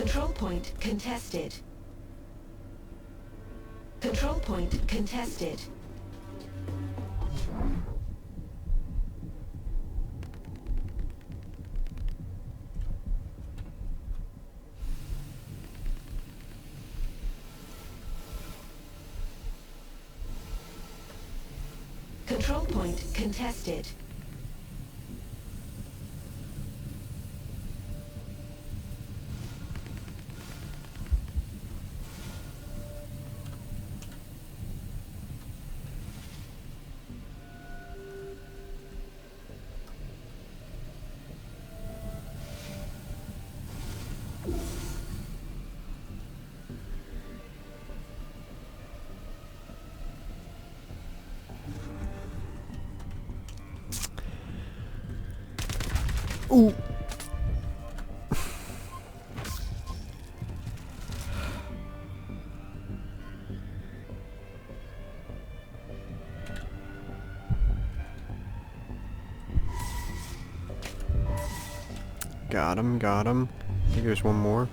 Control point contested. Control point contested. Control point contested. Ooh. Got him, got him. I think there's one more.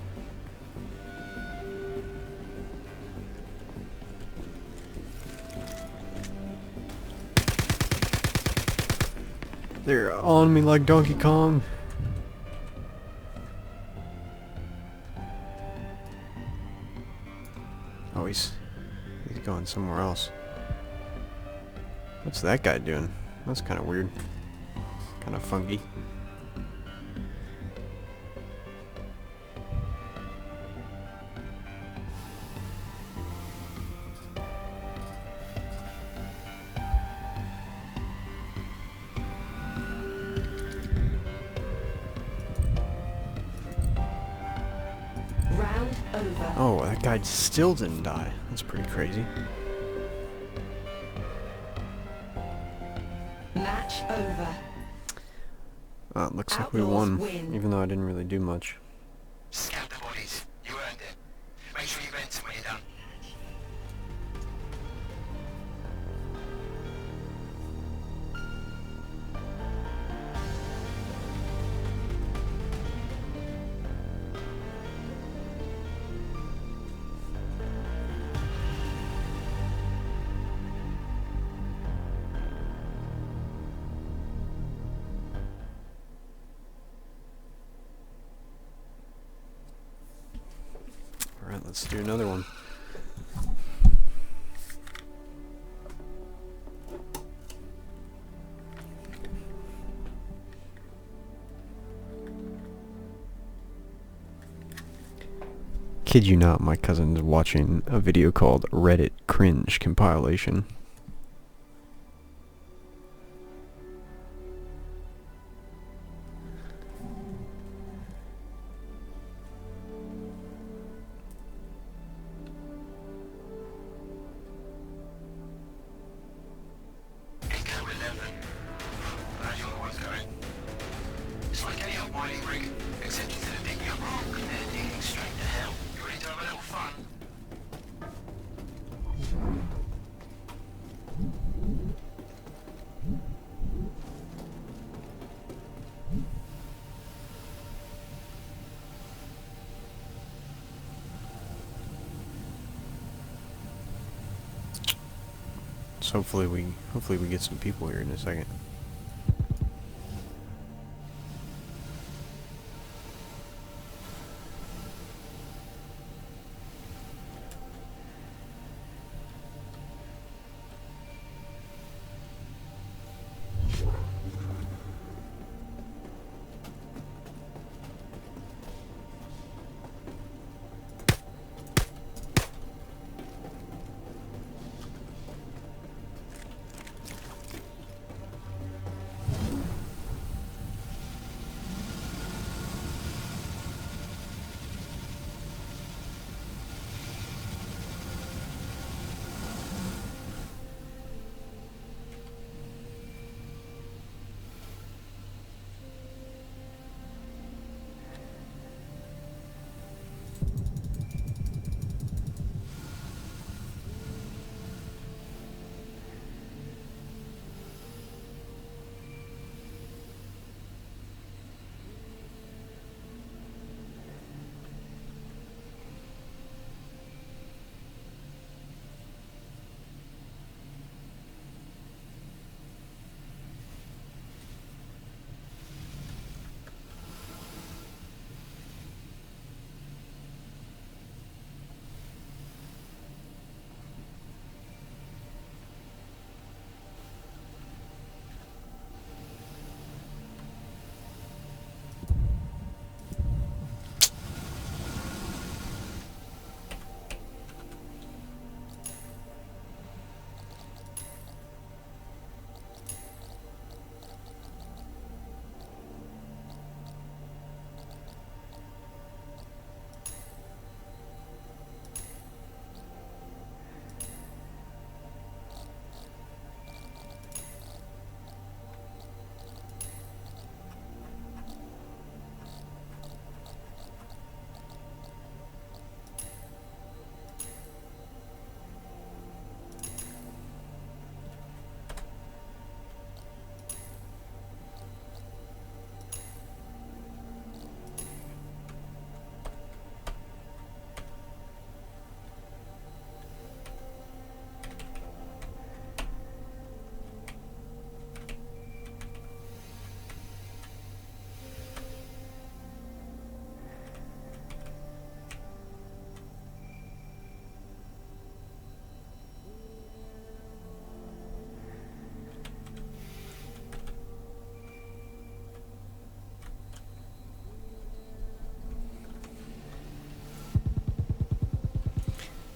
They're on me like Donkey Kong. Oh, he's going somewhere else. What's that guy doing? That's kind of weird. Kind of funky. Round over. Oh, that guy still didn't die. That's pretty crazy. Match over. It looks like we Outlaws won, win. even though I didn't really do much. Scan the bodies. You earned it. Make sure you vent when you're done. Alright, let's do another one. Kid you not, my cousin's watching a video called Reddit Cringe Compilation. Echo 11. Glad you're always going. It's like any old mining rig, except instead of digging up rock, they're digging straight to hell. You ready to have a little fun? So hopefully we get some people here in a second.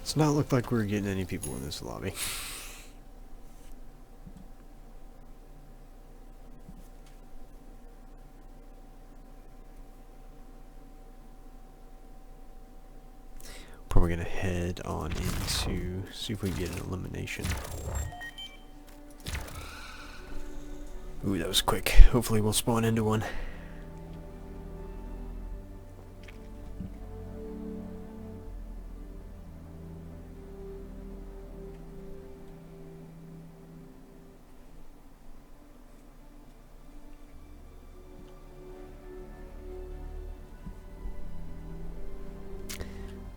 It's not look like we're getting any people in this lobby. Probably gonna head on into see if we can get an elimination. Ooh, that was quick. Hopefully we'll spawn into one.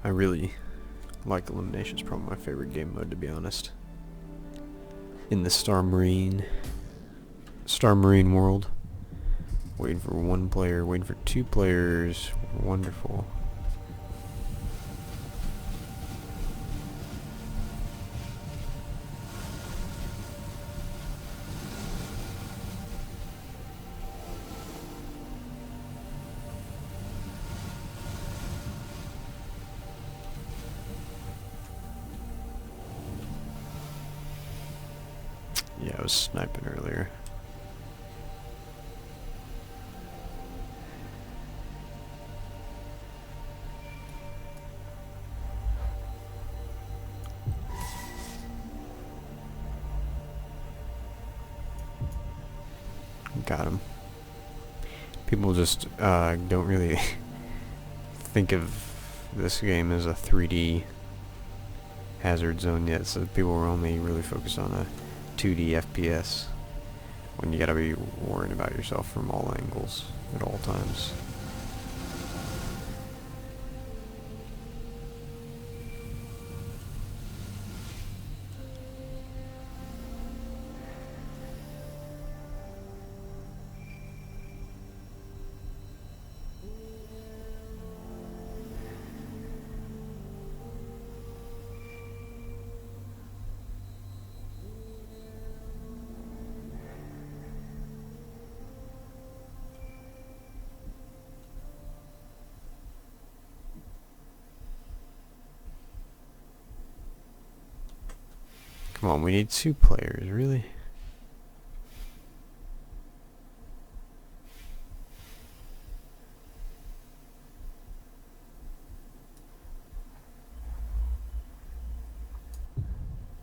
I really like elimination. It's probably my favorite game mode, to be honest. In the Star Marine world. Waiting for one player, waiting for two players. Wonderful. Yeah, I was sniping earlier. Got him. People just don't really think of this game as a 3D hazard zone yet, so people are only really focused on a 2D FPS when you gotta be worrying about yourself from all angles at all times. Come on, we need two players, really?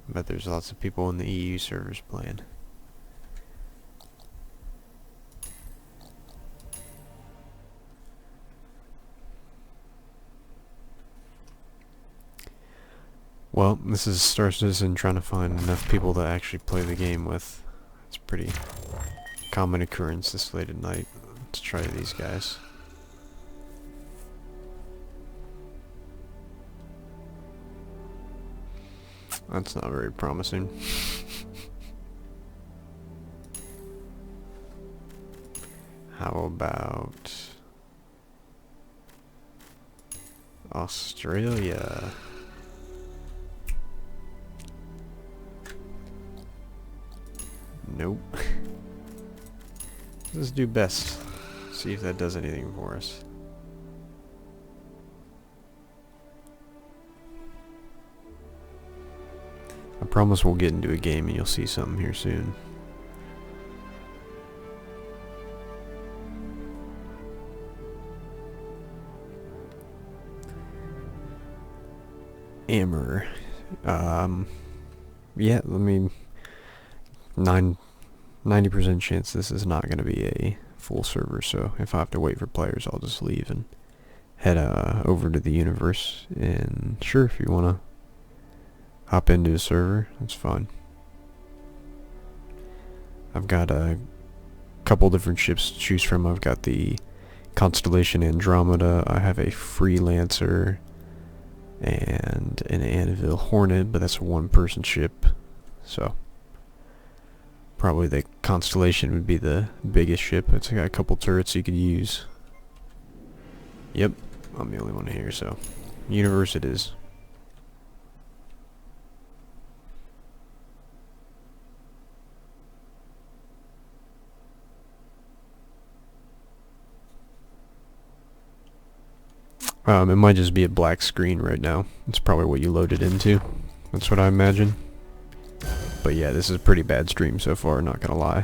But there's lots of people in the EU servers playing. Well, this is Star Citizen trying to find enough people to actually play the game with. It's a pretty common occurrence this late at night. Let's try these guys. That's not very promising. How about Australia? Nope. Let's do best. See if that does anything for us. I promise we'll get into a game and you'll see something here soon. Amber. Yeah, let me 90% chance this is not going to be a full server, so if I have to wait for players, I'll just leave and head over to the universe. And sure, if you want to hop into a server, that's fine. I've got a couple different ships to choose from. I've got the Constellation Andromeda, I have a Freelancer, and an Anvil Hornet, but that's a one-person ship, so probably the Constellation would be the biggest ship. It's got a couple turrets you could use. Yep, I'm the only one here, so universe it is. It might just be a black screen right now. It's probably what you loaded into. That's what I imagine. But yeah, this is a pretty bad stream so far, not gonna lie.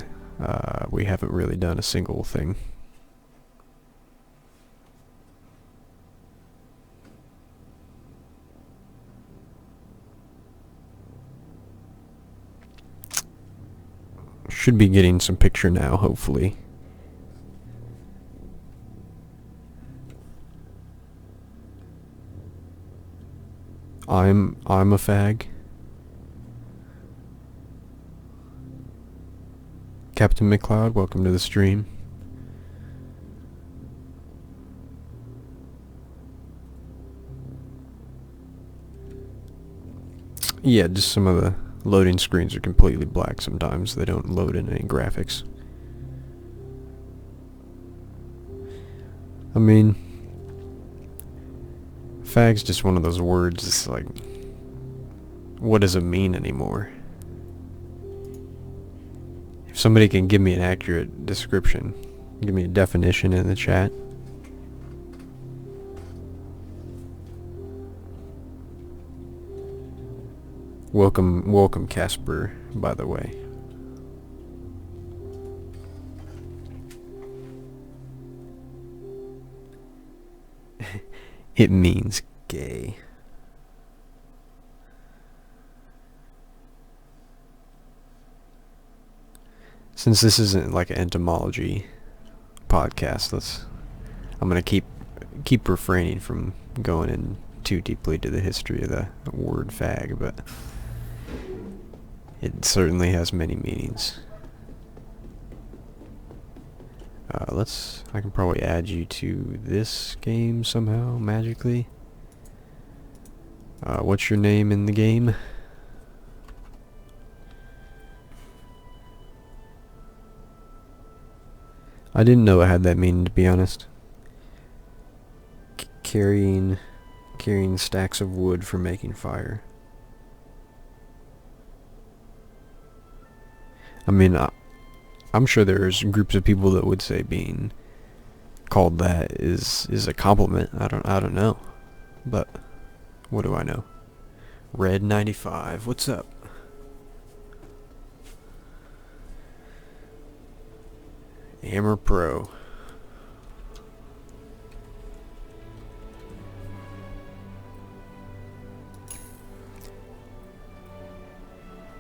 We haven't really done a single thing. Should be getting some picture now, hopefully. I'm a fag. Captain McCloud, welcome to the stream. Yeah, just some of the loading screens are completely black sometimes. They don't load in any graphics. I mean, fag's just one of those words. It's like, what does it mean anymore? If somebody can give me an accurate description, give me a definition in the chat. Welcome Casper, by the way. It means gay. Since this isn't like an entomology podcast, I'm gonna keep refraining from going in too deeply to the history of the word fag, but it certainly has many meanings. I can probably add you to this game somehow, magically. What's your name in the game? I didn't know it had that meaning, to be honest. Carrying stacks of wood for making fire. I mean, I'm sure there's groups of people that would say being called that is a compliment. I don't know, but what do I know? Red 95, what's up? Hammer Pro.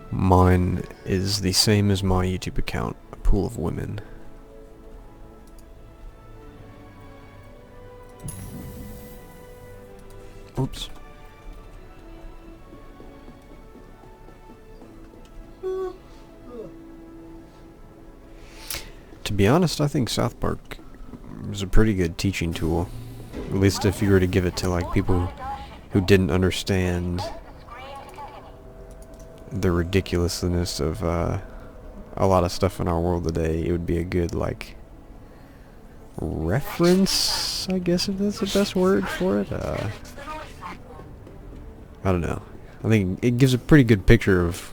Mine is the same as my YouTube account, a pool of women. Oops. To be honest, I think South Park is a pretty good teaching tool. At least if you were to give it to like people who didn't understand the ridiculousness of a lot of stuff in our world today, it would be a good like reference, I guess, if that's the best word for it. I don't know. I think it gives a pretty good picture of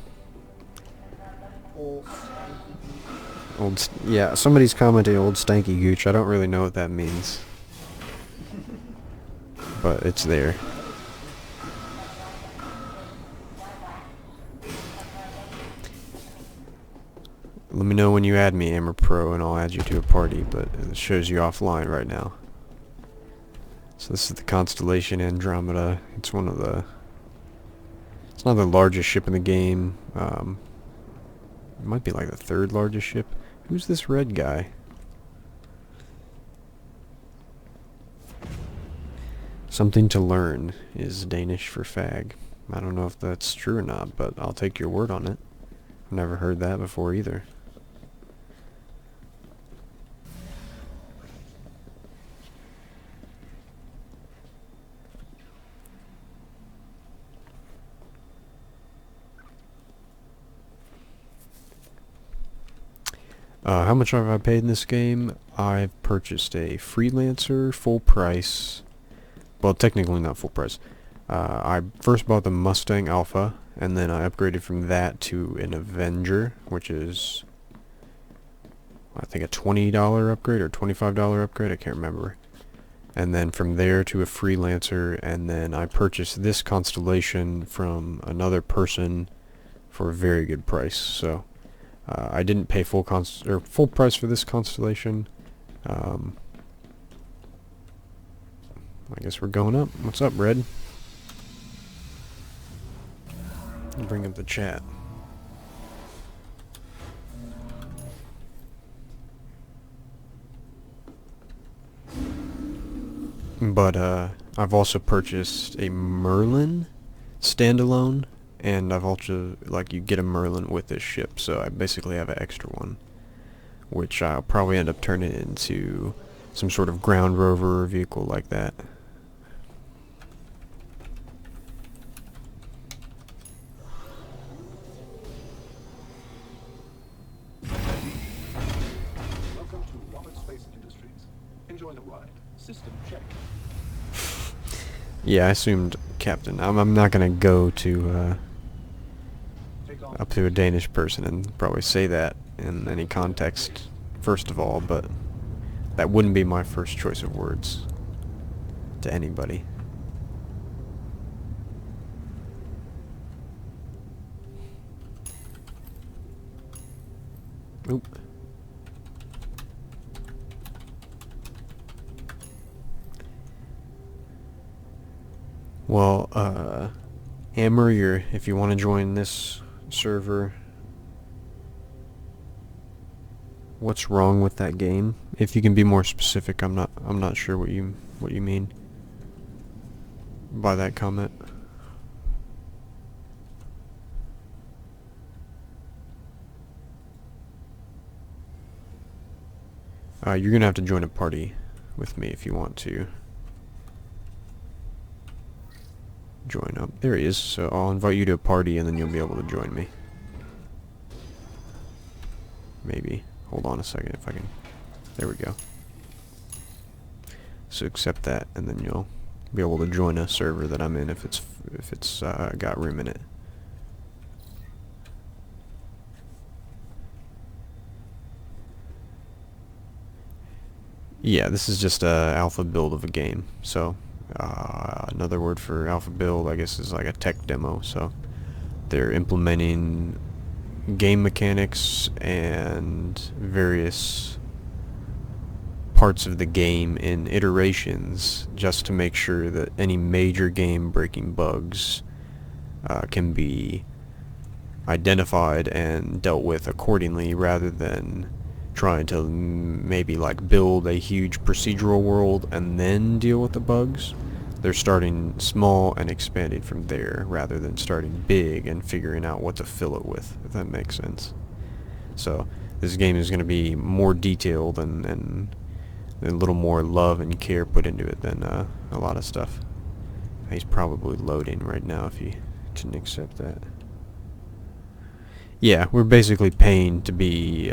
yeah, somebody's commenting old stanky gooch. I don't really know what that means, but it's there. Let me know when you add me, Hammer Pro, and I'll add you to a party, but it shows you offline right now. So this is the constellation Andromeda. It's not the largest ship in the game. It might be like the third largest ship. Who's this red guy? Something to learn is Danish for fag. I don't know if that's true or not, but I'll take your word on it. I've never heard that before either. How much have I paid in this game? I've purchased a Freelancer full price. Well, technically not full price. I first bought the Mustang Alpha, and then I upgraded from that to an Avenger, which is, I think, a $20 upgrade or $25 upgrade. I can't remember. and then from there to a freelancer, and then I purchased this constellation from another person for a very good price. So I didn't pay full price for this constellation. I guess we're going up. What's up, Red? Bring up the chat. But I've also purchased a Merlin standalone, and I've also, like, you get a Merlin with this ship, so I basically have an extra one, which I'll probably end up turning into some sort of ground rover vehicle like that. Welcome to Robert Space Industries. Enjoy the ride. System check. Yeah, I assumed Captain. I'm not gonna go to Take off. up to a Danish person and probably say that in any context, first of all, but that wouldn't be my first choice of words to anybody. Oop. Well, Hammer, if you want to join this server, what's wrong with that game? If you can be more specific, I'm not sure what you mean by that comment. You're gonna have to join a party with me if you want to join up. There he is. So I'll invite you to a party and then you'll be able to join me. Maybe. Hold on a second if I can. There we go. So accept that and then you'll be able to join a server that I'm in if it's got room in it. Yeah, this is just a alpha build of a game. So another word for alpha build, I guess, is like a tech demo. So they're implementing game mechanics and various parts of the game in iterations just to make sure that any major game breaking bugs can be identified and dealt with accordingly, rather than trying to maybe like build a huge procedural world and then deal with the bugs. They're starting small and expanding from there rather than starting big and figuring out what to fill it with, if that makes sense. So this game is going to be more detailed and a little more love and care put into it than a lot of stuff. He's probably loading right now if he didn't accept that. Yeah, we're basically paying to be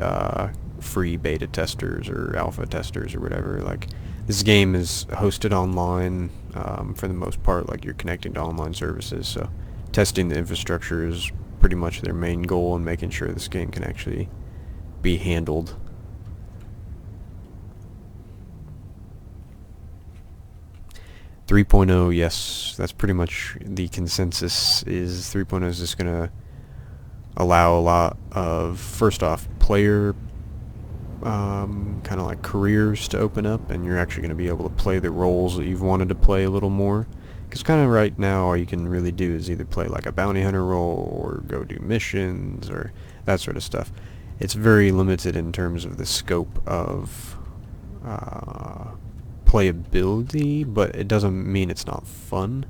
free beta testers or alpha testers or whatever. Like, this game is hosted online for the most part. Like, you're connecting to online services, so testing the infrastructure is pretty much their main goal, and making sure this game can actually be handled. .3.0, yes, that's pretty much the consensus. Is 3.0 is just gonna allow a lot of, first off, player kind of like careers to open up, and you're actually going to be able to play the roles that you've wanted to play a little more. Because kind of right now all you can really do is either play like a bounty hunter role or go do missions or that sort of stuff. It's very limited in terms of the scope of playability, but it doesn't mean it's not fun.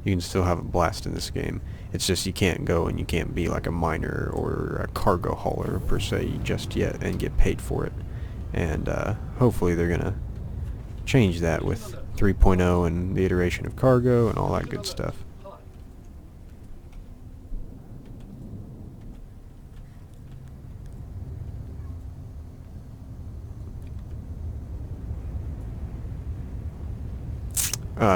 You can still have a blast in this game. It's just you can't go and you can't be like a miner or a cargo hauler per se just yet and get paid for it. And hopefully they're gonna change that with 3.0 and the iteration of cargo and all that good stuff.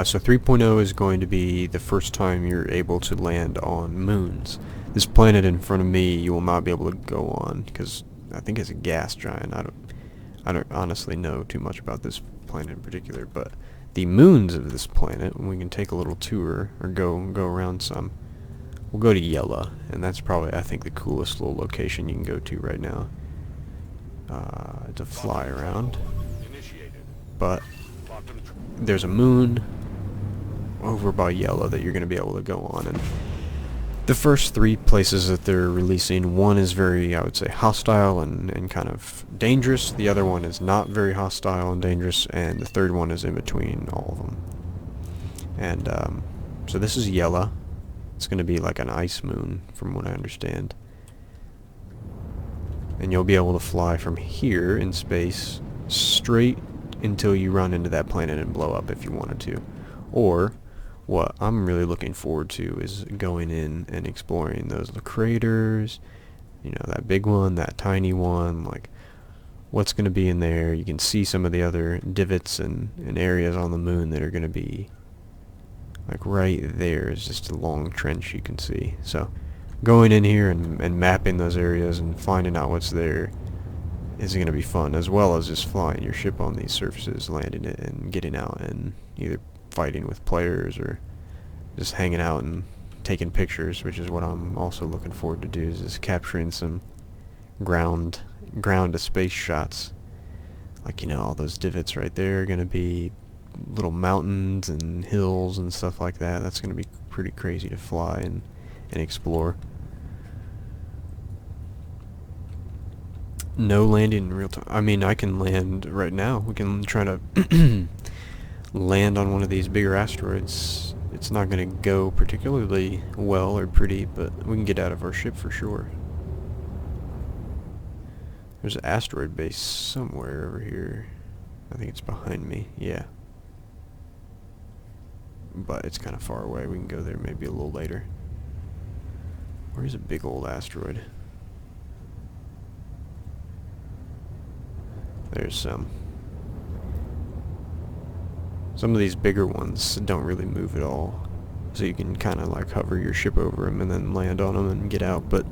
So 3.0 is going to be the first time you're able to land on moons. This planet in front of me you will not be able to go on because I think it's a gas giant. I don't honestly know too much about this planet in particular, but the moons of this planet, and we can take a little tour, or go around some. We'll go to Yella, and that's probably, I think, the coolest little location you can go to right now to fly around. But there's a moon over by Yella that you're going to be able to go on, and the first 3 places that they're releasing, one is very, I would say, hostile and kind of dangerous. The other one is not very hostile and dangerous, and the third one is in between all of them. And so this is Yella. It's going to be like an ice moon, from what I understand. And you'll be able to fly from here in space straight until you run into that planet and blow up if you wanted to. Or what I'm really looking forward to is going in and exploring those craters, you know, that big one, that tiny one, like what's going to be in there. You can see some of the other divots and areas on the moon that are going to be, like right there is just a long trench you can see. So going in here and mapping those areas and finding out what's there is going to be fun, as well as just flying your ship on these surfaces, landing it and getting out and either fighting with players or just hanging out and taking pictures, which is what I'm also looking forward to do, is just capturing some ground to space shots. Like, you know, all those divots right there are going to be little mountains and hills and stuff like that. That's going to be pretty crazy to fly and explore. No landing in real time. I mean, I can land right now. We can try to land on one of these bigger asteroids. It's not going to go particularly well or pretty, but we can get out of our ship for sure. There's an asteroid base somewhere over here. I think it's behind me. Yeah. But it's kind of far away. We can go there maybe a little later. Where's a big old asteroid? There's some. Some of these bigger ones don't really move at all, so you can kind of like hover your ship over them and then land on them and get out, but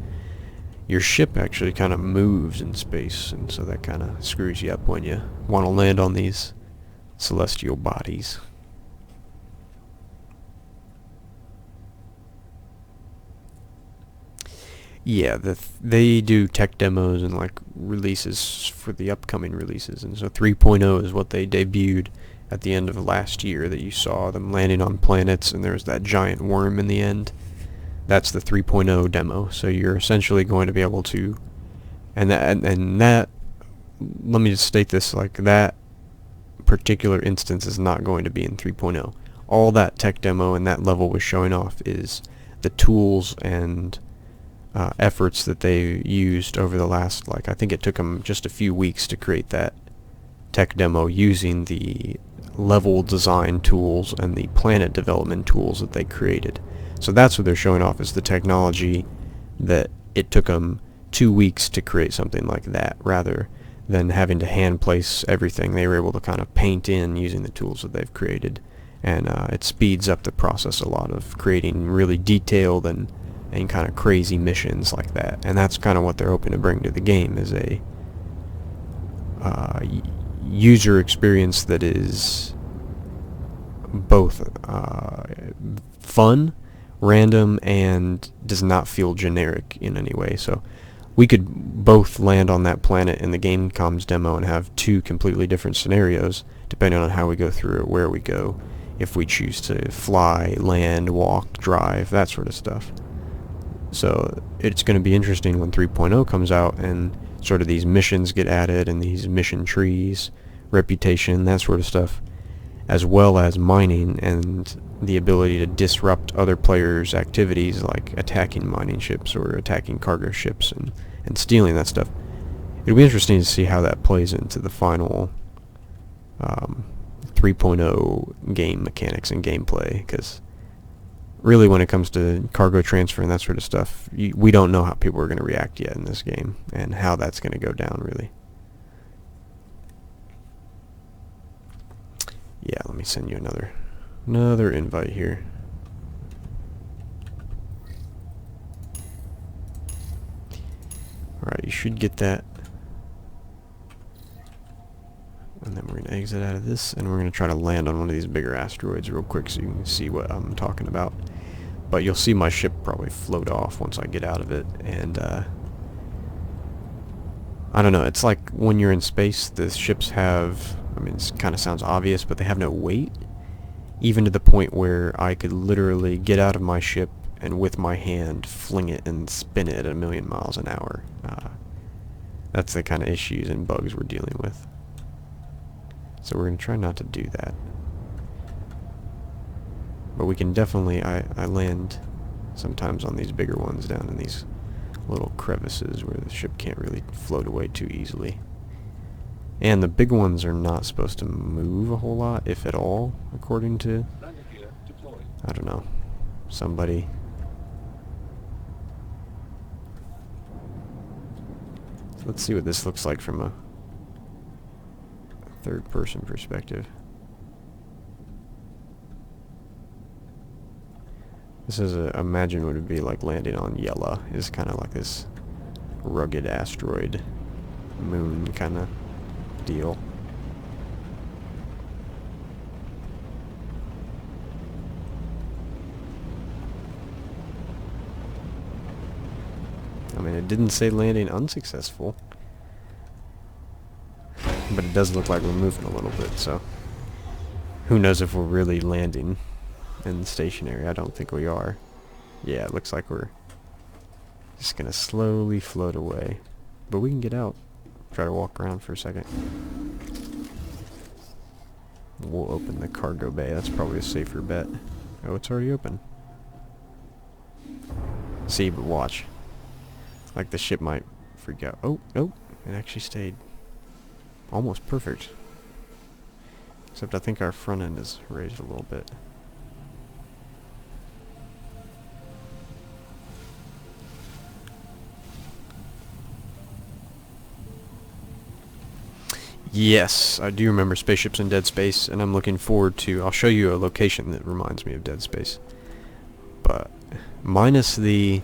your ship actually kind of moves in space, and so that kind of screws you up when you want to land on these celestial bodies. Yeah, they do tech demos and like releases for the upcoming releases, and so 3.0 is what they debuted at the end of last year that you saw them landing on planets, and there's that giant worm in the end. That's the 3.0 demo. So you're essentially going to be able to, and that let me just state this, like that particular instance is not going to be in 3.0. All that tech demo and that level was showing off is the tools and efforts that they used over the last, like, I think it took them just a few weeks to create that tech demo using the level design tools and the planet development tools that they created. So that's what they're showing off, is the technology that it took them 2 weeks to create something like that, rather than having to hand place everything. They were able to kind of paint in using the tools that they've created, and it speeds up the process a lot of creating really detailed and kind of crazy missions like that. And that's kind of what they're hoping to bring to the game, is a user experience that is both fun, random, and does not feel generic in any way. So we could both land on that planet in the Gamecom's demo and have 2 completely different scenarios depending on how we go through it, where we go, if we choose to fly, land, walk, drive, that sort of stuff. So it's going to be interesting when 3.0 comes out and sort of these missions get added and these mission trees, reputation, that sort of stuff, as well as mining and the ability to disrupt other players' activities like attacking mining ships or attacking cargo ships and stealing that stuff. It'll be interesting to see how that plays into the final 3.0 game mechanics and gameplay, because really when it comes to cargo transfer and that sort of stuff, we don't know how people are going to react yet in this game and how that's going to go down, really. Yeah, let me send you another invite here. Alright, you should get that. And then we're going to exit out of this, and we're going to try to land on one of these bigger asteroids real quick so you can see what I'm talking about. But you'll see my ship probably float off once I get out of it, and I don't know, it's like when you're in space, the ships have, I mean, it kind of sounds obvious, but they have no weight, even to the point where I could literally get out of my ship and with my hand fling it and spin it at 1,000,000 miles an hour. That's the kind of issues and bugs we're dealing with. So we're going to try not to do that. But we can definitely, I land sometimes on these bigger ones down in these little crevices where the ship can't really float away too easily. And the big ones are not supposed to move a whole lot, if at all, according to, Landing gear deployed. I don't know, somebody. So let's see what this looks like from a third-person perspective. This is imagine what it would be like landing on Yella. It's kind of like this rugged asteroid moon kind of deal. I mean, it didn't say landing unsuccessful, but it does look like we're moving a little bit, so who knows if we're really landing in stationary. I don't think we are. Yeah, it looks like we're just gonna slowly float away, but we can get out, try to walk around for a second. We'll open the cargo bay. That's probably a safer bet. Oh, it's already open. See, but watch, like the ship might freak out. Oh, it actually stayed almost perfect, except I think our front end is raised a little bit. Yes, I do remember spaceships in Dead Space, and I'm looking forward to, I'll show you a location that reminds me of Dead Space. But, minus the,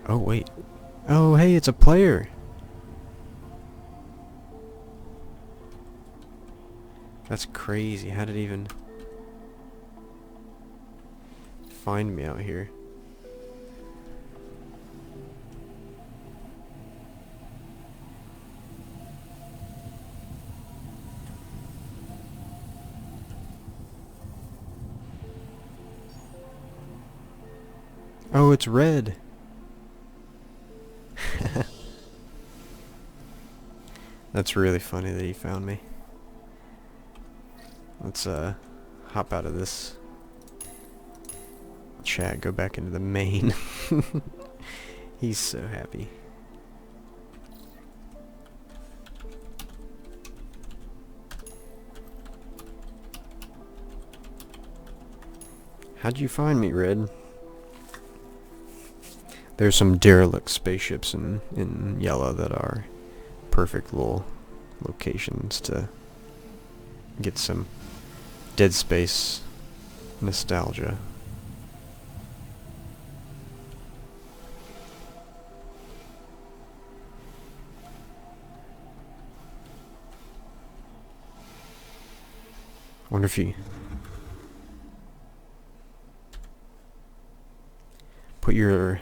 oh wait, oh hey, it's a player! That's crazy, how did it even find me out here? Oh, it's red. That's really funny that he found me. Let's hop out of this chat, go back into the main. He's so happy. How'd you find me, Red? There's some derelict spaceships in Yellow that are perfect little locations to get some Dead Space nostalgia. Wonder if you put your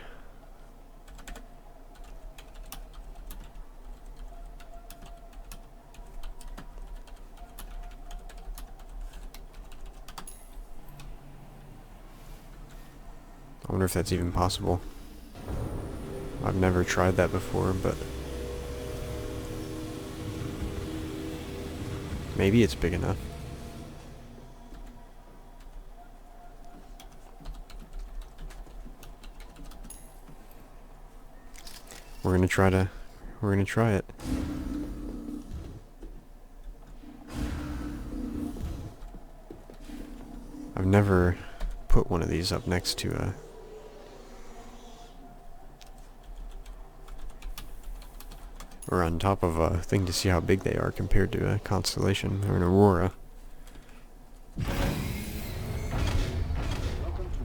I wonder if that's even possible. I've never tried that before, but maybe it's big enough. We're gonna try it. I've never put one of these up next to a or on top of a thing to see how big they are compared to a constellation or an aurora. Welcome to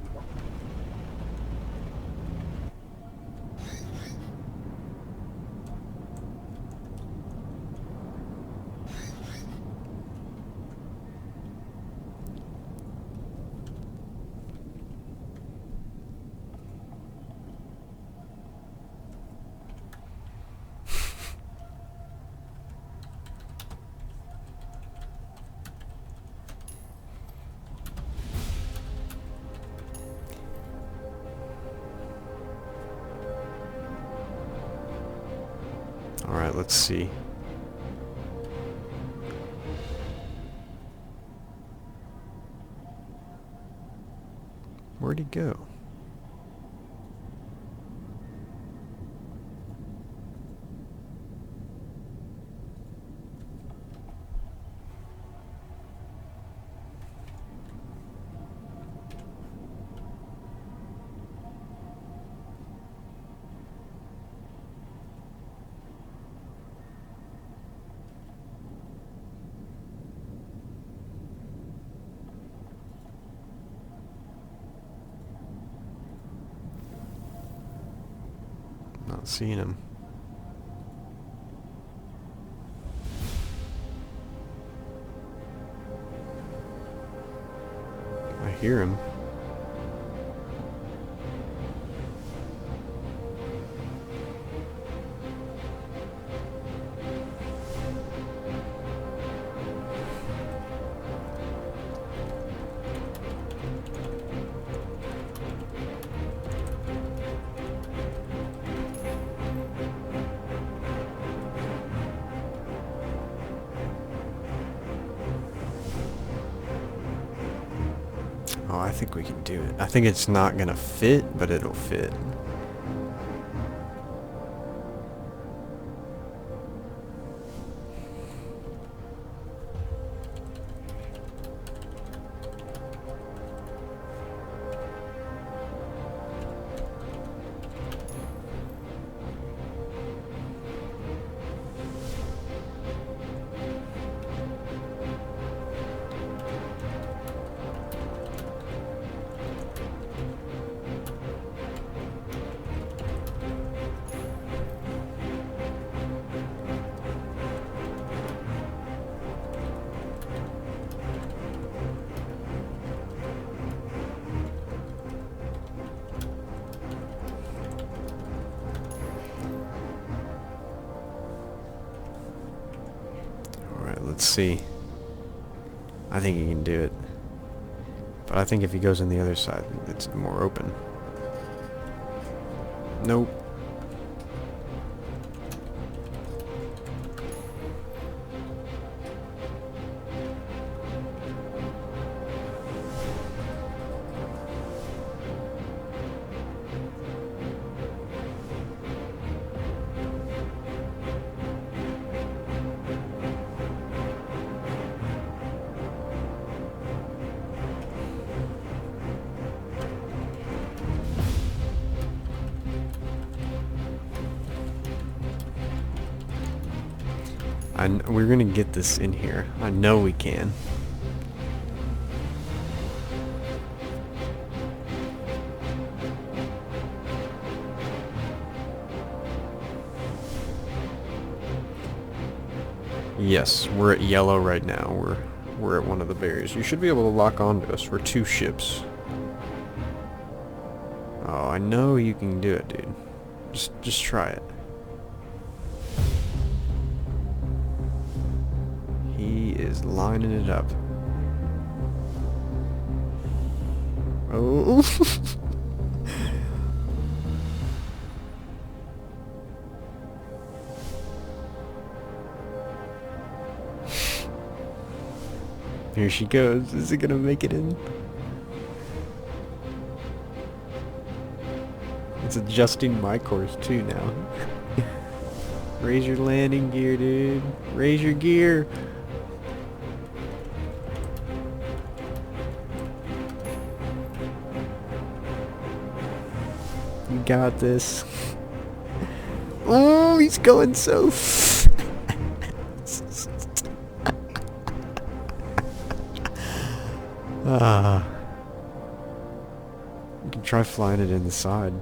Alright, let's see. Where'd he go? Not seeing him. I hear him. Oh, I think we can do it. I think it's not gonna fit, but it'll fit. Let's see. I think he can do it. But I think if he goes on the other side, it's more open. Nope. We're gonna get this in here. I know we can. Yes, we're at yellow right now. We're at one of the barriers. You should be able to lock onto us. We're 2 ships. Oh, I know you can do it, dude. Just try it. He is lining it up. Oh. Here she goes. Is it gonna make it in? It's adjusting my course too now. Raise your landing gear, dude. Raise your gear. You got this. Oh, he's going so fast. You can try flying it in the side.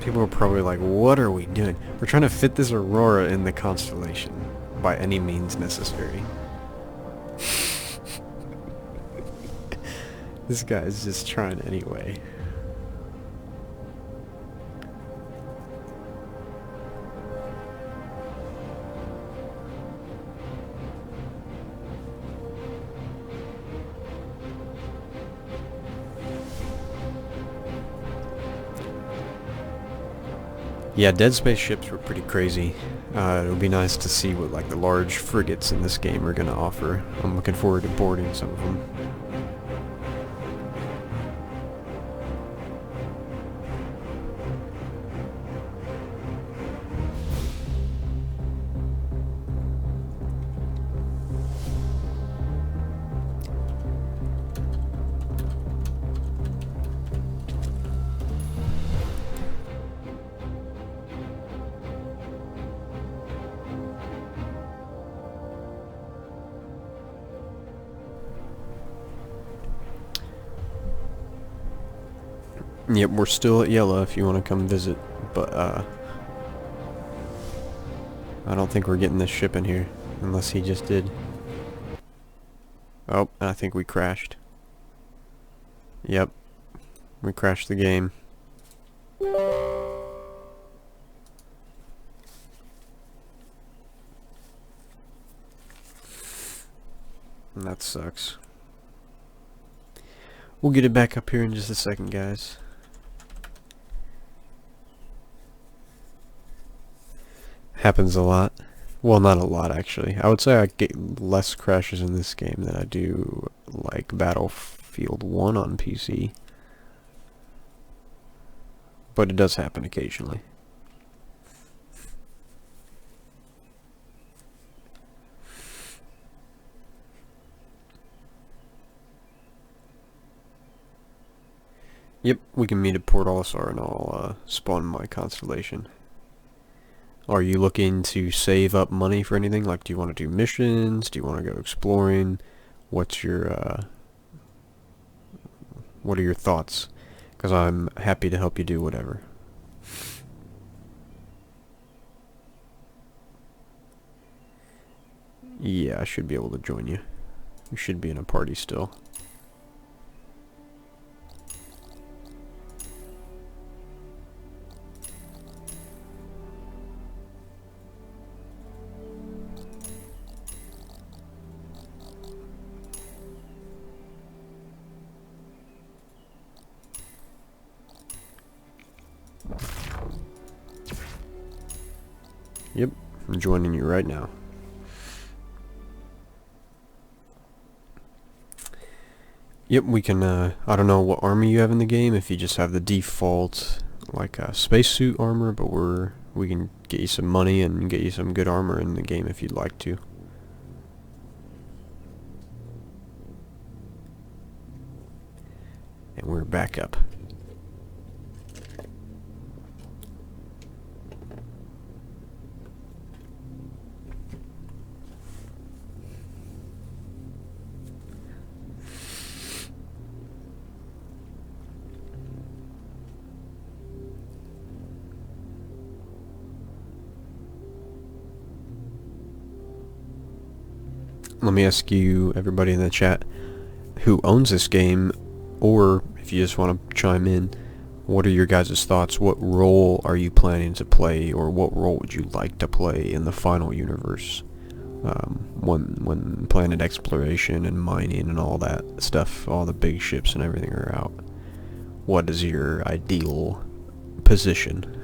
People are probably like, what are we doing? We're trying to fit this Aurora in the constellation by any means necessary. This guy is just trying anyway. Yeah, Dead Space ships were pretty crazy. It'll be nice to see what like the large frigates in this game are gonna offer. I'm looking forward to boarding some of them. Yep, we're still at Yella if you want to come visit, but I don't think we're getting this ship in here, unless he just did. Oh, I think we crashed. Yep, we crashed the game. And that sucks. We'll get it back up here in just a second, guys. Happens a lot. Well, not a lot, actually. I would say I get less crashes in this game than I do, like, Battlefield 1 on PC. But it does happen occasionally. Yep, we can meet at Port Olisar and I'll spawn my constellation. Are you looking to save up money for anything? Like, do you want to do missions? Do you want to go exploring? What's your, what are your thoughts? Because I'm happy to help you do whatever. Yeah, I should be able to join you. You should be in a party still. Yep, I'm joining you right now. Yep, we can, I don't know what armor you have in the game, if you just have the default, like, spacesuit armor, but we can get you some money and get you some good armor in the game if you'd like to. And we're back up. Let me ask you, everybody in the chat, who owns this game, or if you just want to chime in, what are your guys' thoughts? What role are you planning to play, or what role would you like to play in the final universe? When planet exploration and mining and all that stuff, all the big ships and everything are out. What is your ideal position?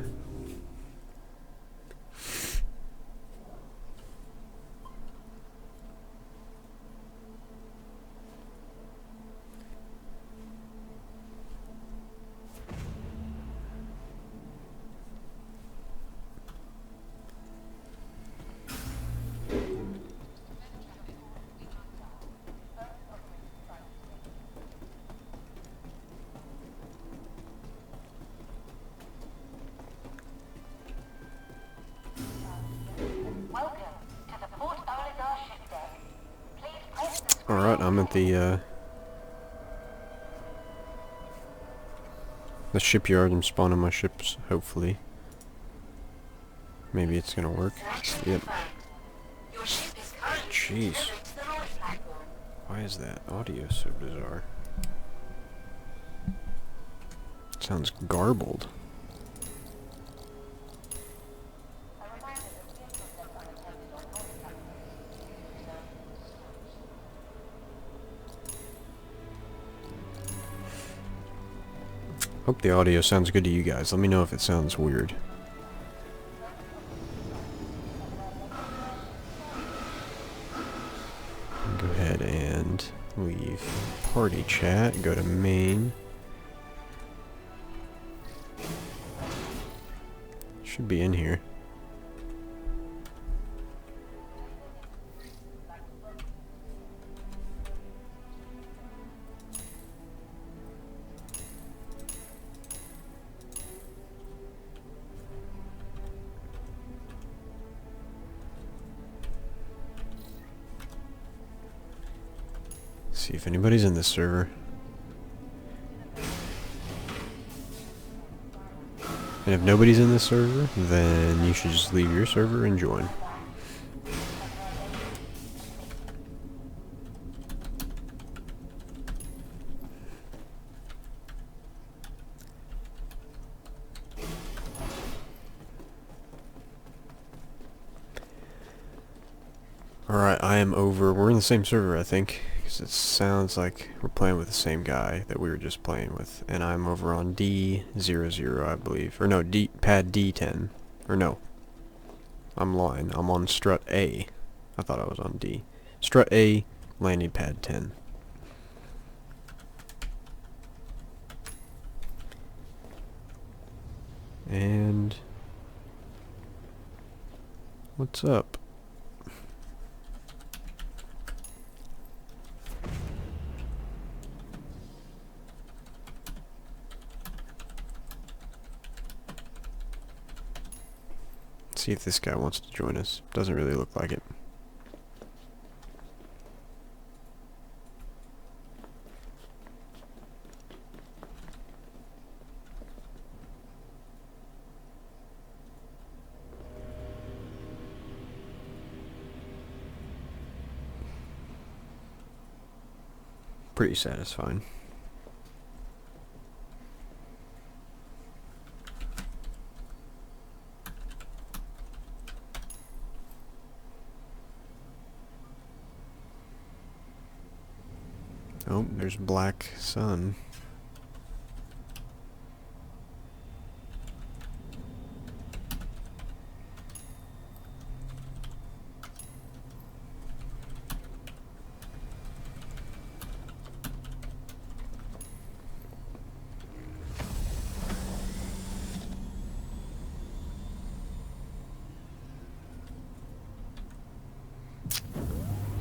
Alright, I'm at the The shipyard. I'm spawning my ships, hopefully. Maybe it's gonna work. Yep. Jeez. Why is that audio so bizarre? It sounds garbled. Hope the audio sounds good to you guys. Let me know if it sounds weird. Go ahead and leave party chat. Go to main. Should be in here. See if anybody's in this server. And if nobody's in this server, then you should just leave your server and join. Alright, I am over. We're in the same server, I think. Because it sounds like we're playing with the same guy that we were just playing with. And I'm over on D00, I believe. Or no, pad D10. Or no. I'm lying. I'm on strut A. I thought I was on D. Strut A, landing pad 10. And... what's up? See if this guy wants to join us. Doesn't really look like it. Pretty satisfying. Oh, there's Black Sun.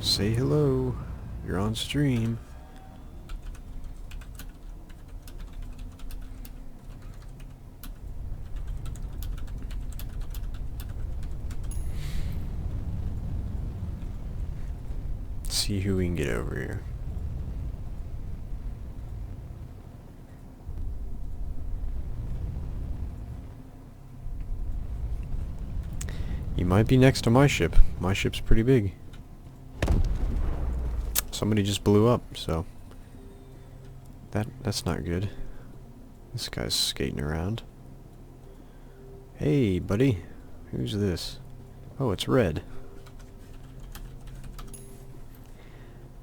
Say hello. You're on stream. See who we can get over here. You might be next to my ship. My ship's pretty big. Somebody just blew up, so that's not good. This guy's skating around. Hey, buddy. Who's this? Oh, it's Red.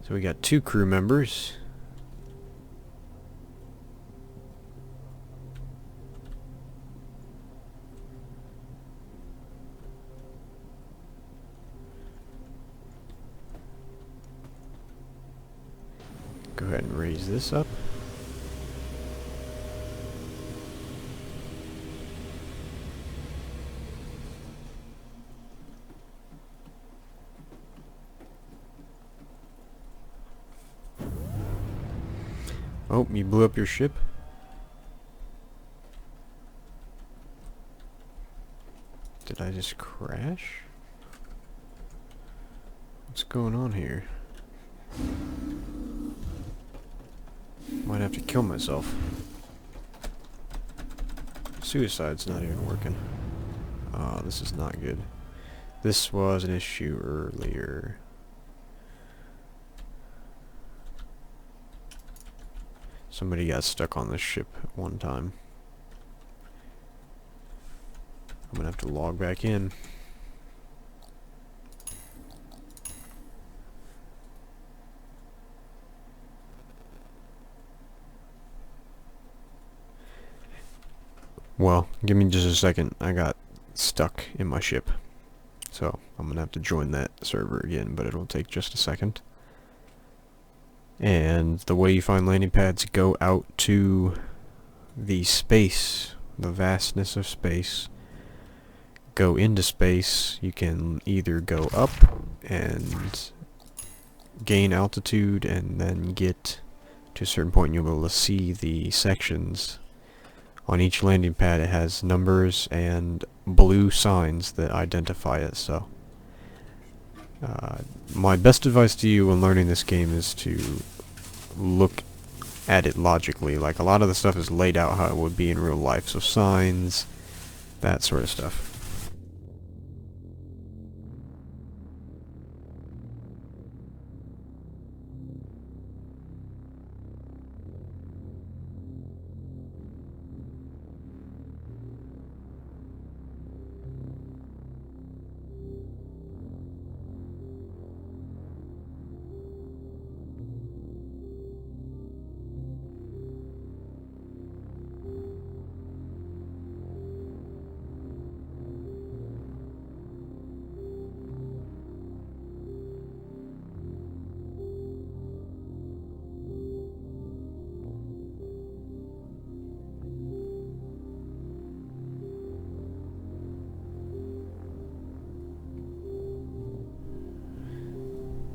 So we got 2 crew members. Go ahead and raise this up. Oh, you blew up your ship? Did I just crash? What's going on here? Might have to kill myself. Suicide's not even working. This is not good. This was an issue earlier. Somebody got stuck on this ship at one time. I'm gonna have to log back in. Well, give me just a second. I got stuck in my ship. So, I'm gonna have to join that server again, but it'll take just a second. And the way you find landing pads, go out to the space, the vastness of space. Go into space. You can either go up and gain altitude and then get to a certain point and you'll be able to see the sections. On each landing pad it has numbers and blue signs that identify it, so my best advice to you when learning this game is to look at it logically. Like, a lot of the stuff is laid out how it would be in real life, so signs, that sort of stuff.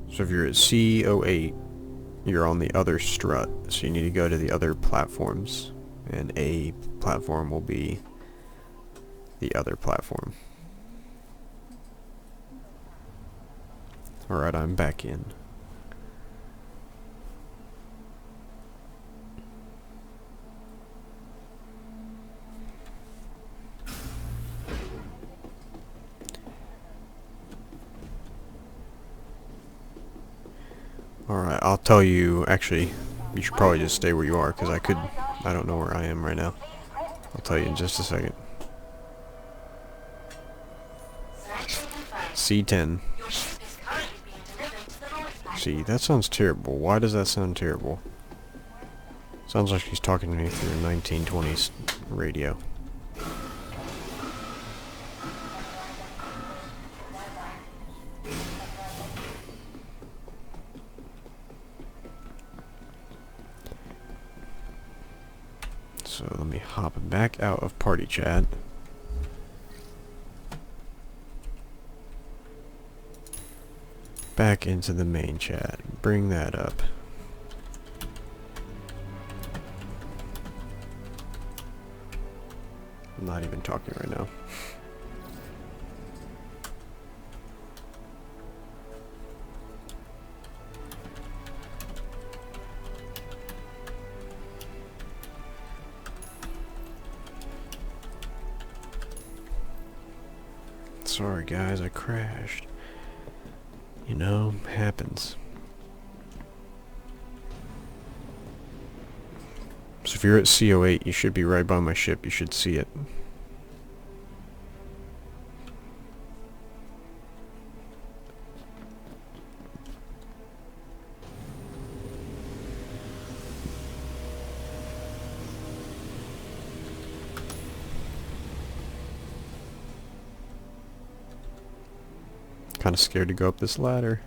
So if you're at C08, you're on the other strut, so you need to go to the other platforms, and A platform will be the other platform. Alright, I'm back in. Alright, I'll tell you, actually, you should probably just stay where you are, because I don't know where I am right now. I'll tell you in just a second. C10. See, that sounds terrible. Why does that sound terrible? Sounds like she's talking to me through a 1920s radio. So let me hop back out of party chat. Back into the main chat. Bring that up. I'm not even talking right now. Sorry guys, I crashed. You know, happens. So if you're at CO8, you should be right by my ship. You should see it. Kind of scared to go up this ladder.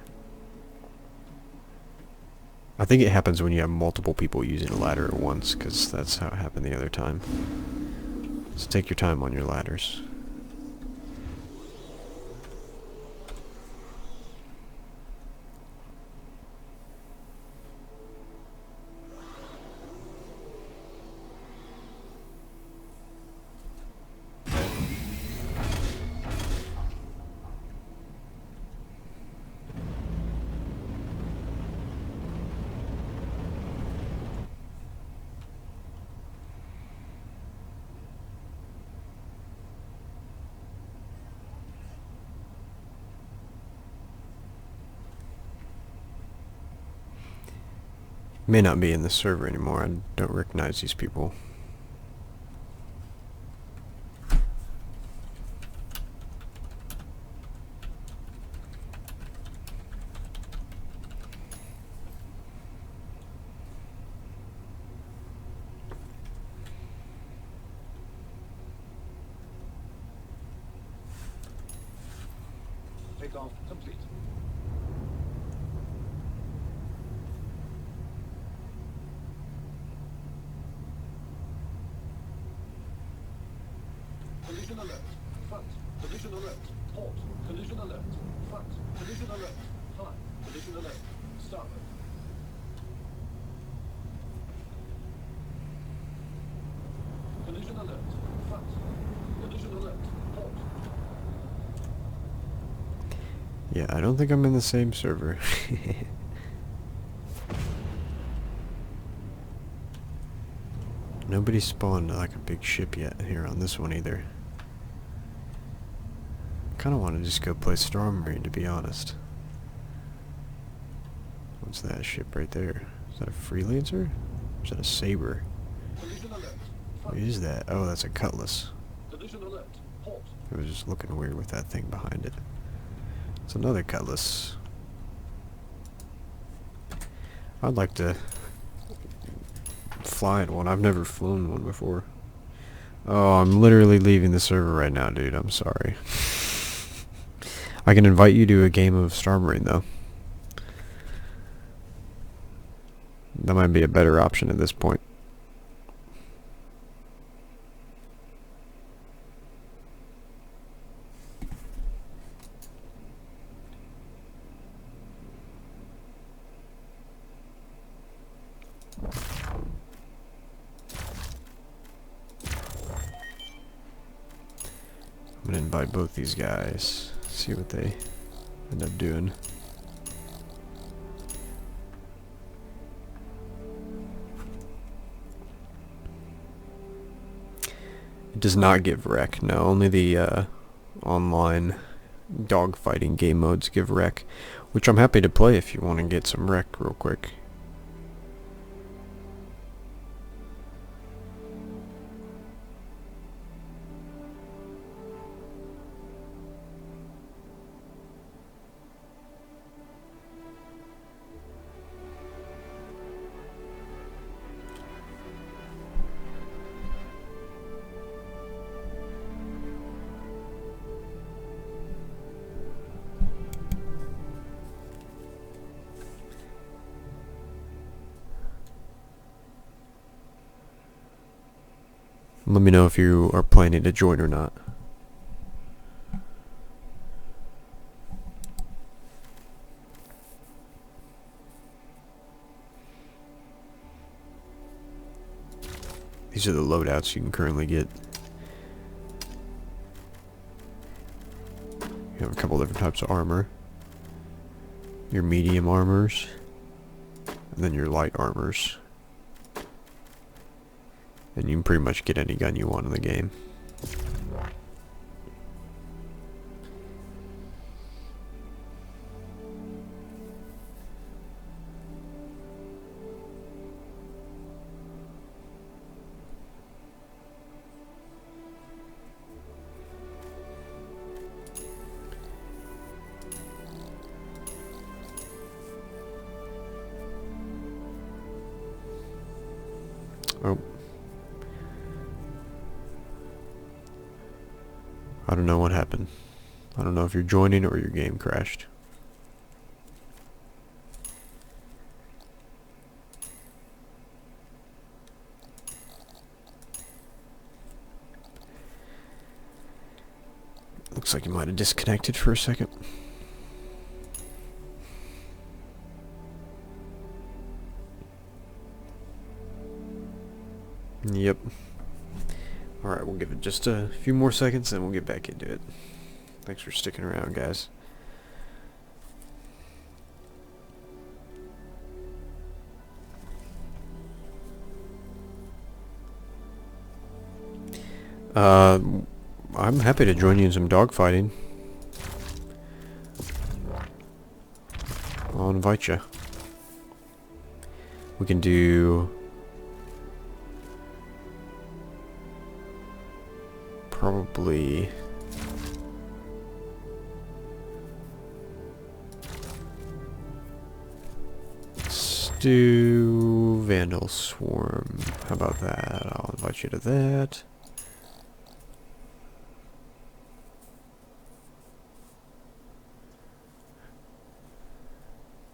I think it happens when you have multiple people using a ladder at once, because that's how it happened the other time. So take your time on your ladders. May not be in the server anymore. I don't recognize these people. Takeoff complete. Collision alert. Front. Collision alert. Port. Collision alert. Front. Collision alert. High. Collision alert. Starboard. Collision alert. Front. Collision alert. Port. Yeah, I don't think I'm in the same server. Nobody spawned like a big ship yet here on this one either. Kinda wanna just go play Storm Marine, to be honest. What's that ship right there? Is that a Freelancer? Or is that a Saber? Collision alert. What Front. is that? Oh, that's a Cutlass. Collision alert. Port. It was just looking weird with that thing behind it. It's another Cutlass. I'd like to fly in one. I've never flown one before. Oh, I'm literally leaving the server right now, dude. I'm sorry. I can invite you to a game of Star Marine, though. That might be a better option at this point. I'm gonna invite both these guys, see what they end up doing. It does not give rec. No, only the online dogfighting game modes give rec, which I'm happy to play if you want to get some rec real quick. Let me know if you are planning to join or not. These are the loadouts you can currently get. You have a couple different types of armor. Your medium armors, and then your light armors. And you can pretty much get any gun you want in the game. Oh. I don't know what happened. I don't know if you're joining or your game crashed. Looks like you might have disconnected for a second. Yep. Alright, we'll give it just a few more seconds and we'll get back into it. Thanks for sticking around, guys. I'm happy to join you in some dogfighting. I'll invite you. We can do probably let's do Vandal Swarm. How about that? I'll invite you to that.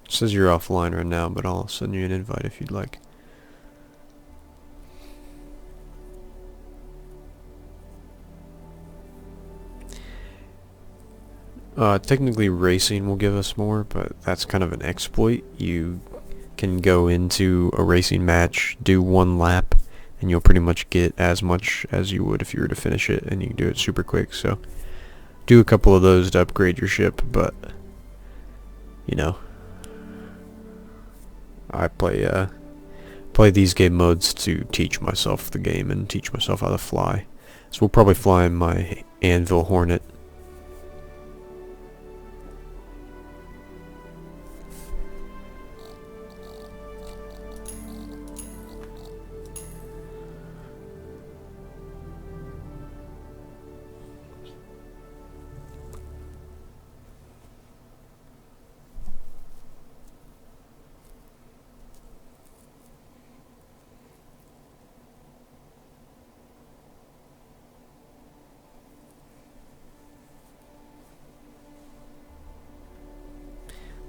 It says you're offline right now, but I'll send you an invite if you'd like. Technically racing will give us more, but that's kind of an exploit. You can go into a racing match, do one lap, and you'll pretty much get as much as you would if you were to finish it, and you can do it super quick. So do a couple of those to upgrade your ship, but you know, I play these game modes to teach myself the game and teach myself how to fly. So we'll probably fly in my Anvil Hornet.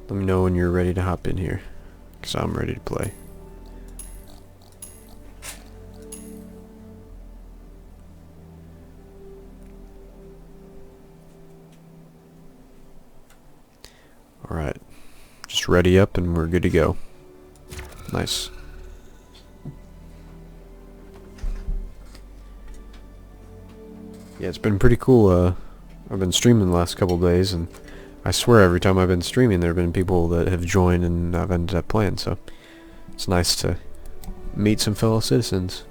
Let me know when you're ready to hop in here, because I'm ready to play. Alright, just ready up and we're good to go. Nice. Yeah, it's been pretty cool. I've been streaming the last couple days, and I swear every time I've been streaming there have been people that have joined and I've ended up playing, so it's nice to meet some fellow citizens.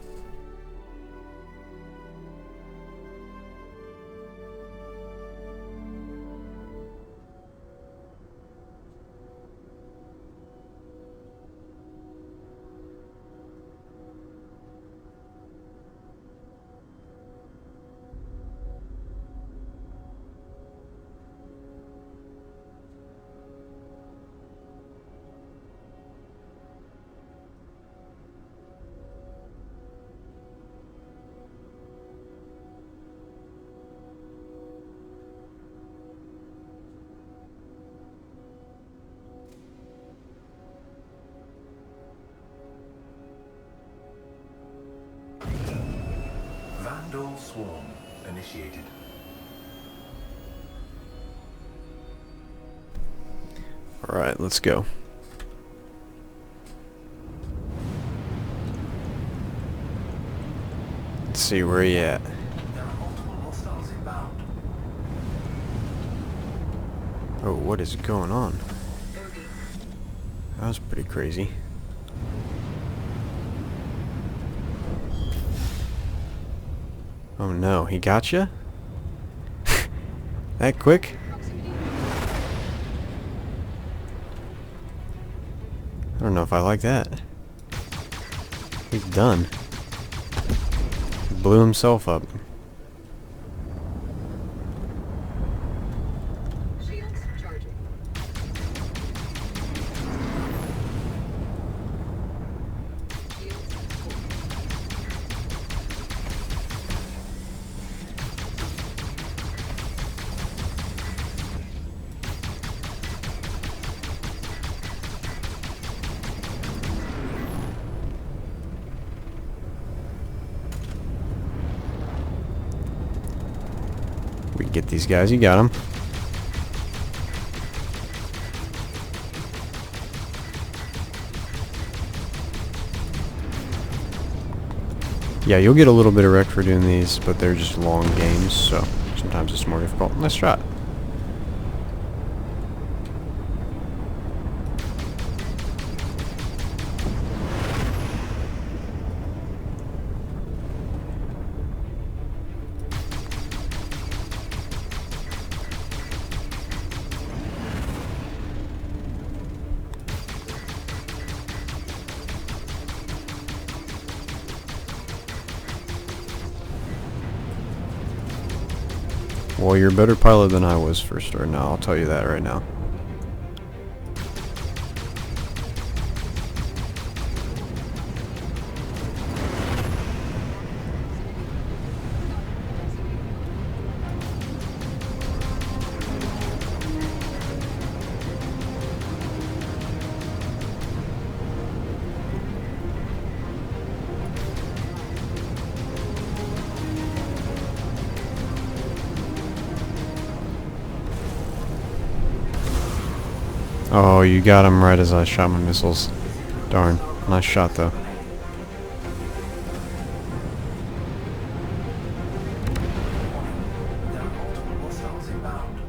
Vandal Swarm initiated. Alright, let's go. Let's see where he at. There are multiple hostiles inbound. Oh, what is going on? That was pretty crazy. Oh no, he got you? That quick? I don't know if I like that. He's done. He blew himself up. We can get these guys. You got them. Yeah, you'll get a little bit of wreck for doing these, but they're just long games, so sometimes it's more difficult. Nice shot. Well, you're a better pilot than I was for sure. Now, I'll tell you that right now. Oh, you got him right as I shot my missiles. Darn. Nice shot, though. There are multiple hostiles inbound.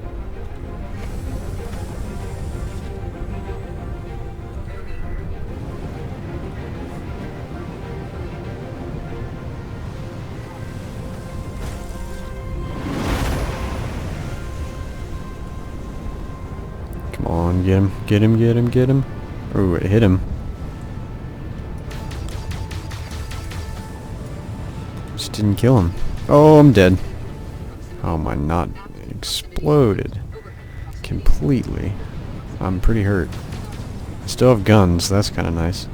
Come on, get him, get him, get him, get him. Ooh, it hit him. Just didn't kill him. Oh, I'm dead. Oh my, not exploded completely. I'm pretty hurt. I still have guns, that's kind of nice.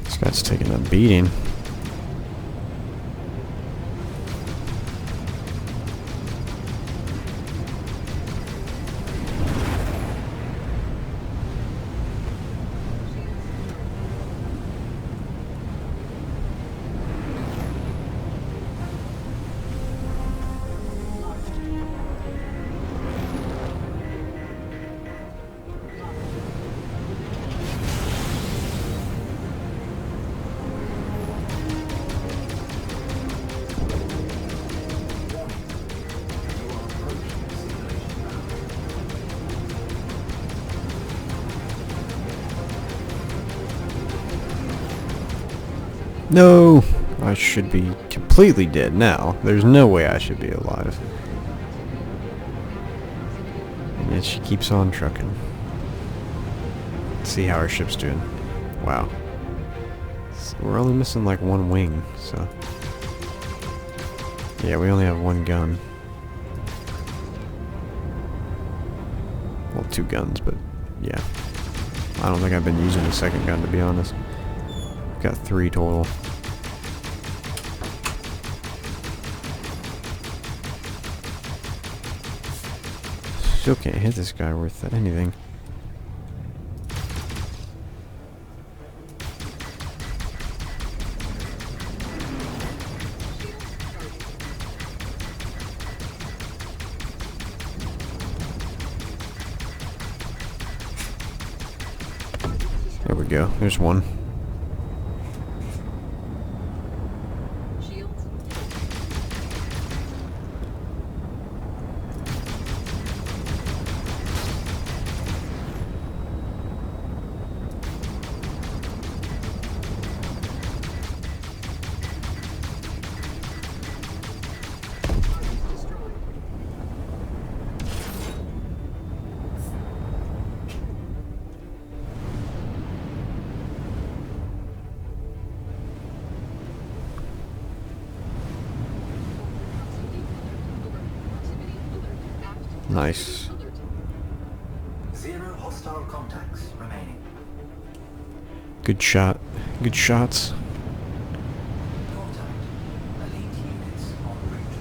This guy's taking a beating. No! I should be completely dead now. There's no way I should be alive. And yet she keeps on trucking. Let's see how our ship's doing. Wow. So we're only missing like one wing, so... Yeah, we only have one gun. Well, two guns, but yeah. I don't think I've been using the second gun, to be honest. Got three total. Still can't hit this guy worth anything. There we go. There's one. Nice. Good shot. Good shots. Contact. Elite units en route.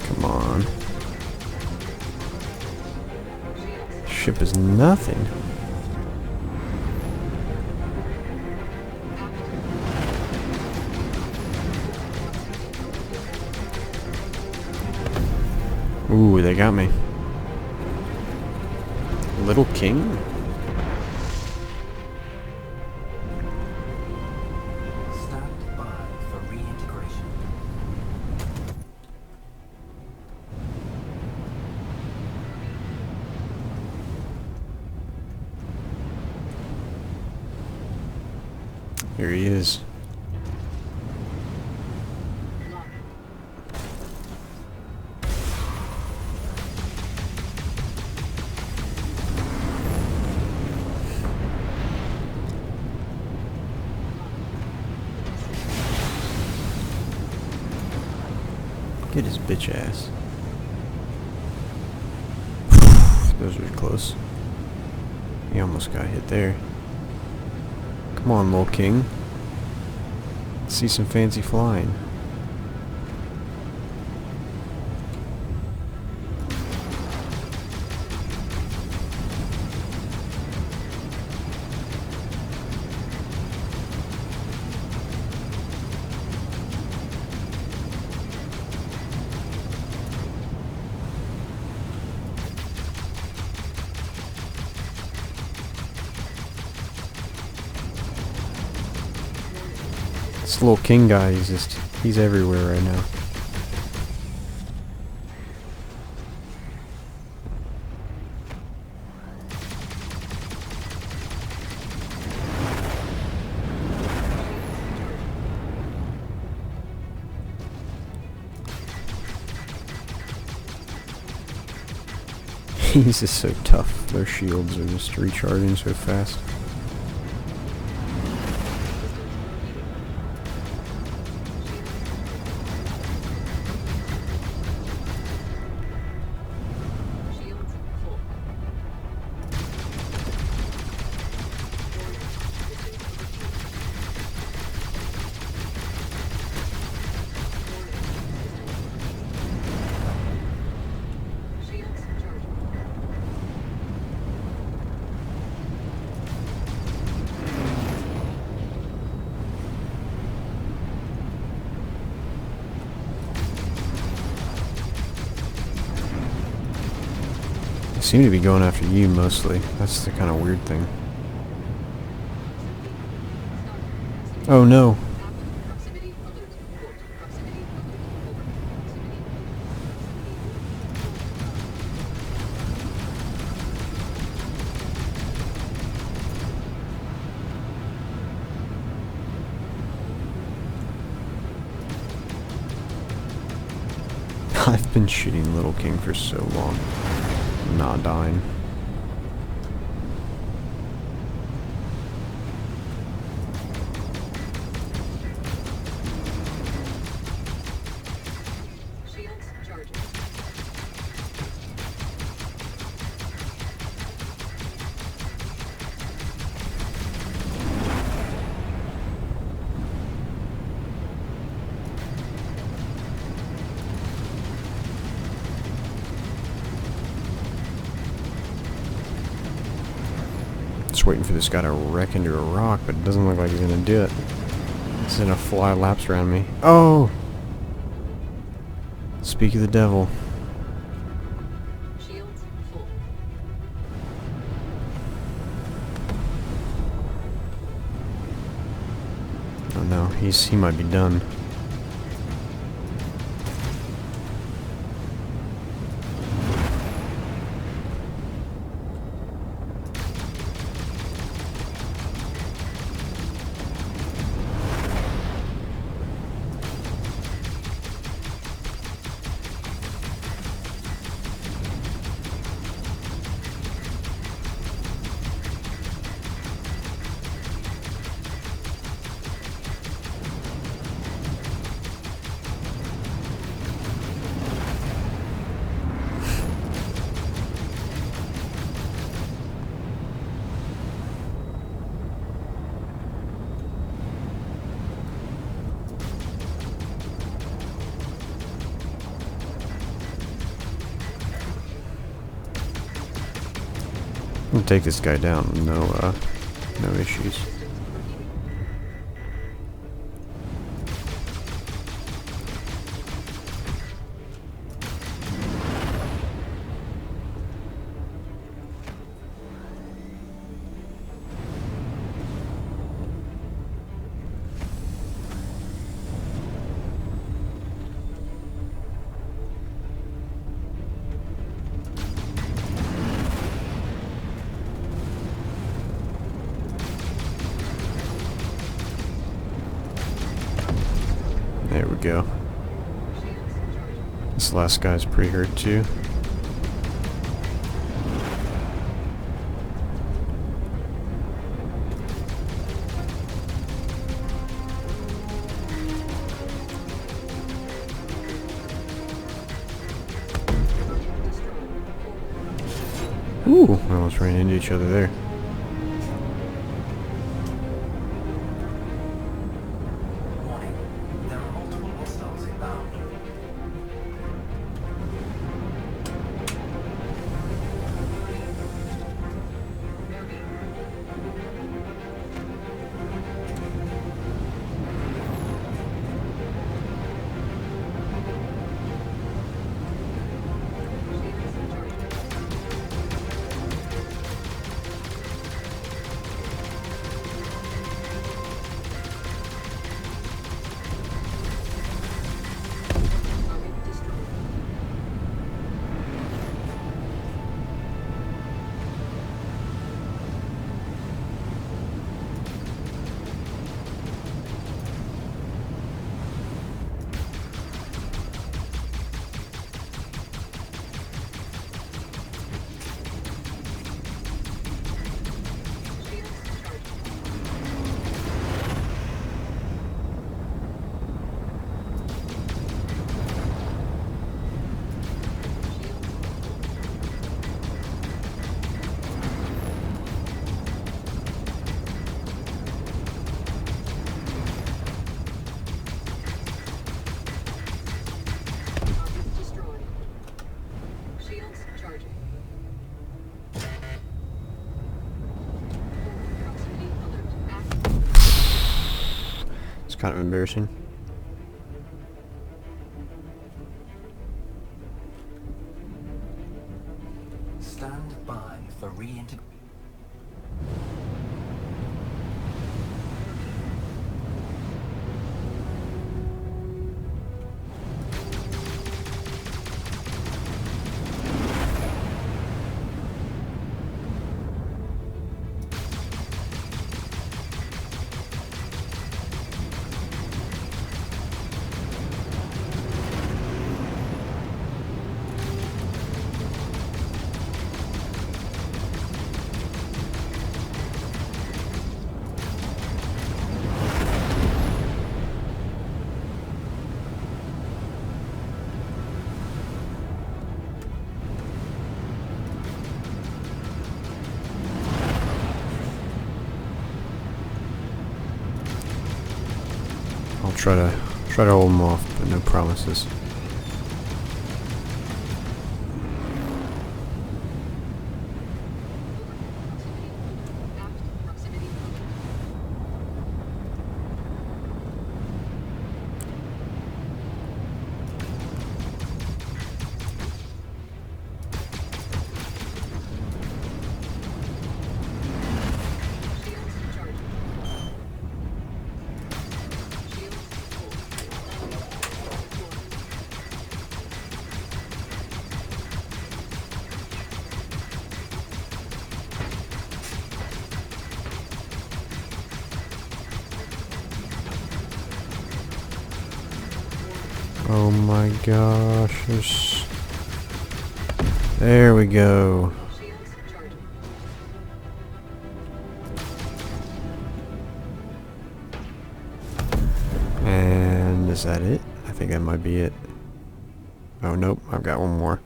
Come on. Ship is nothing. Ooh, they got me. Little King? Stand by for reintegration. Here he is. Get his bitch ass. Those were close. He almost got hit there. Come on, little king. Let's see some fancy flying. This little king guy, he's everywhere right now. He's just so tough. Their shields are just recharging so fast. They seem to be going after you mostly. That's the kind of weird thing. Oh no. I've been shooting Little King for so long. I'm not dying. Just waiting for this guy to wreck into a rock, but it doesn't look like he's gonna do it. He's gonna fly laps around me. Oh! Speak of the devil. he might be done. I'll take this guy down with no issues. There we go. This last guy's pretty hurt too. Ooh, we almost ran into each other there. Warning. There are multiple hostiles inbound. It's kind of embarrassing. Stand by for reintegration. I'll try to hold them off, but no promises. Oh my gosh, there we go. And is that it? I think that might be it. Oh nope, I've got one more.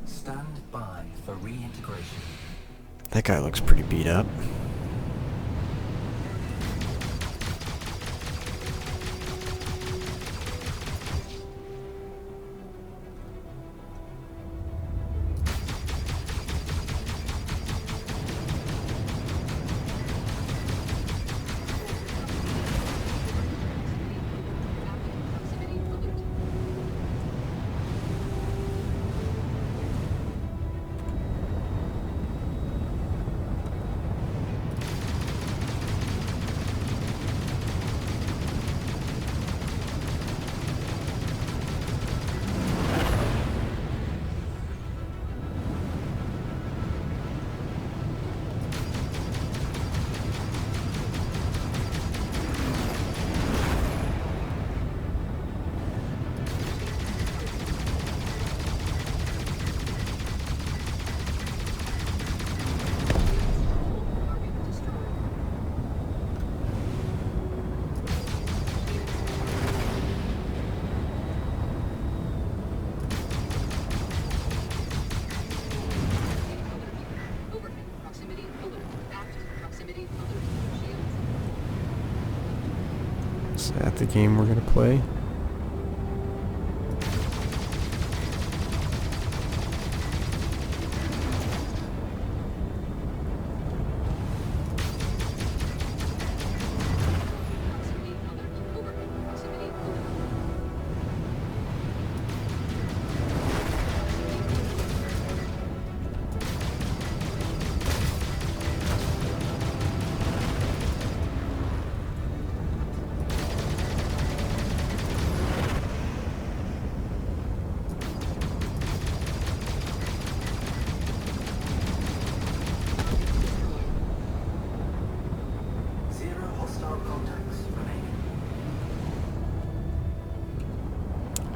Stand by for reintegration. That guy looks pretty beat up. Is that the game we're gonna play?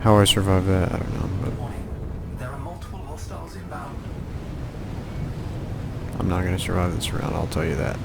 How I survive that, I don't know, but Warning. There are multiple hostiles inbound. I'm not gonna survive this round, I'll tell you that.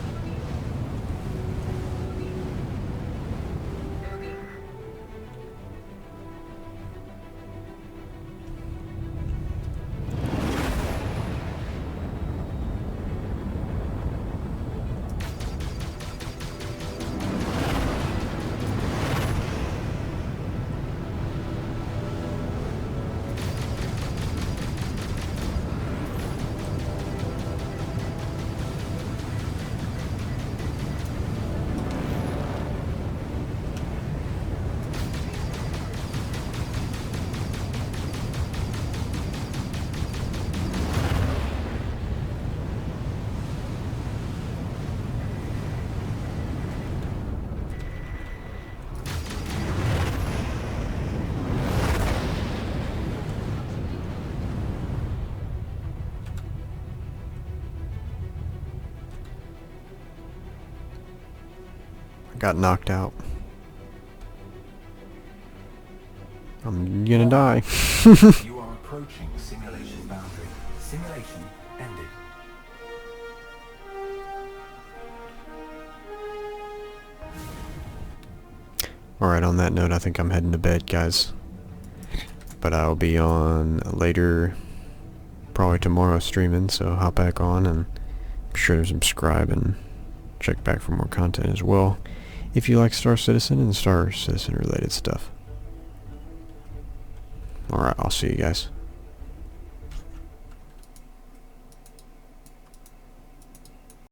Got knocked out. I'm gonna die. You are approaching simulation boundary. Simulation ended. Alright, on that note, I think I'm heading to bed, guys. But I'll be on later, probably tomorrow streaming, so hop back on and be sure to subscribe and check back for more content as well, if you like Star Citizen and Star Citizen related stuff. Alright, I'll see you guys.